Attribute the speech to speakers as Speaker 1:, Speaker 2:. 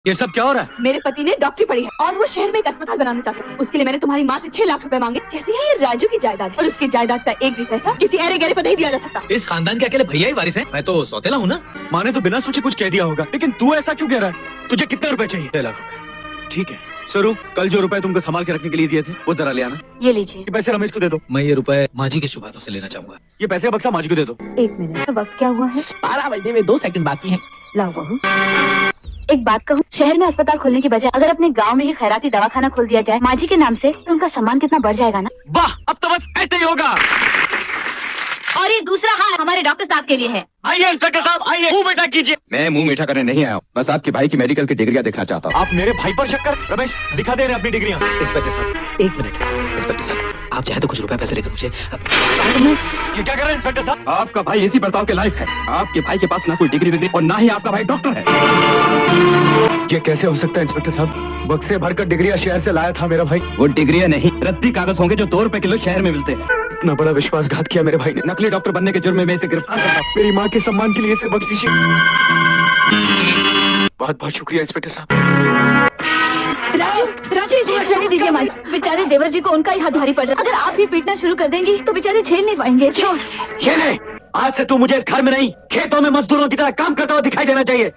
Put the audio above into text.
Speaker 1: ये सब क्या हो रहा है?
Speaker 2: मेरे पति ने डॉक्टरी पढ़ी है और वो शहर में एक अस्पताल बनाना चाहते हैं। उसके लिए मैंने तुम्हारी माँ से 6 लाख रुपए मांगे। कहती है ये राजू की जायदाद है और उसकी जायदाद का एक भी पैसा किसी अरे गहरे को नहीं दिया जा सकता।
Speaker 1: इस खानदान के अकेले भैया ही वारिस हैं। मैं तो सौतेला हूँ ना। माँ ने तो बिना सोचे कुछ कह दिया होगा, लेकिन तू ऐसा क्यों कह रहा है? तुझे कितने रुपए चाहिए? 6 लाख रुपए। ठीक है सरू, कल जो रुपए तुमको संभाल के रखने के लिए दिए थे वो जरा ले आना।
Speaker 2: ये लीजिए।
Speaker 1: ये पैसे रमेश को दे दो। मैं ये रुपए माजी के शुभ हाथों से लेना चाहूंगा। ये पैसे का बक्सा माजी को दे दो।
Speaker 2: 1 मिनट, वक्त क्या हुआ है?
Speaker 3: 12 बजने में 2 सेकंड बाकी है।
Speaker 2: लाओ बहू। एक बात कहूँ, शहर में अस्पताल खोलने की बजाय अगर अपने गांव में ही खैराती दवाखाना खोल दिया जाए माजी के नाम से, तो उनका सम्मान कितना बढ़ जाएगा ना।
Speaker 1: वाह, अब तो बस ऐसे ही होगा।
Speaker 2: और ये दूसरा हाल हमारे डॉक्टर साहब के लिए है।
Speaker 1: आइए इंस्पेक्टर साहब, आइए मुंह मीठा कीजिए।
Speaker 4: मैं मुंह मीठा करने नहीं आया हूँ, बस आपके भाई की मेडिकल की डिग्रियां देखना चाहता हूँ।
Speaker 1: आप मेरे भाई पर शक कर? रमेश दिखा दे रहे अपनी डिग्रियां। इंस्पेक्टर साहब 1 मिनट। इंस्पेक्टर साहब आप चाहे तो कुछ रुपए पैसे लेकर मुझे। ये क्या कर रहे हैं इंस्पेक्टर साहब?
Speaker 4: आपका भाई इसी बर्ताव के लायक है। आपके भाई के पास ना कोई डिग्री और ना ही आपका भाई डॉक्टर है।
Speaker 1: ये कैसे हो सकता है इंस्पेक्टर साहब? बक्से भरकर डिग्रियां शहर से लाया था मेरा भाई।
Speaker 4: वो डिग्रियां नहीं, रद्दी कागज होंगे जो 2 रुपए किलो शहर में मिलते हैं।
Speaker 1: इतना बड़ा विश्वासघात किया मेरे भाई ने।
Speaker 4: नकली डॉक्टर बनने के जुर्म में इसे गिरफ्तार करता हूं।
Speaker 1: मेरी माँ के सम्मान के लिए इसे बख्श दीजिए। बहुत बहुत शुक्रिया इंस्पेक्टर साहब।
Speaker 2: राजू, राजू इसे हटाने दीजिए माजी। बेचारे देवर जी को उनका ही हाथ भारी पड़ रहा है। अगर आप भी पीटना शुरू कर देंगी तो बेचारे झेल नहीं पाएंगे।
Speaker 4: ये ले, आज से तू मुझे इस घर में नहीं खेतों में मजदूरों की तरह काम करता हुआ दिखाई देना चाहिए।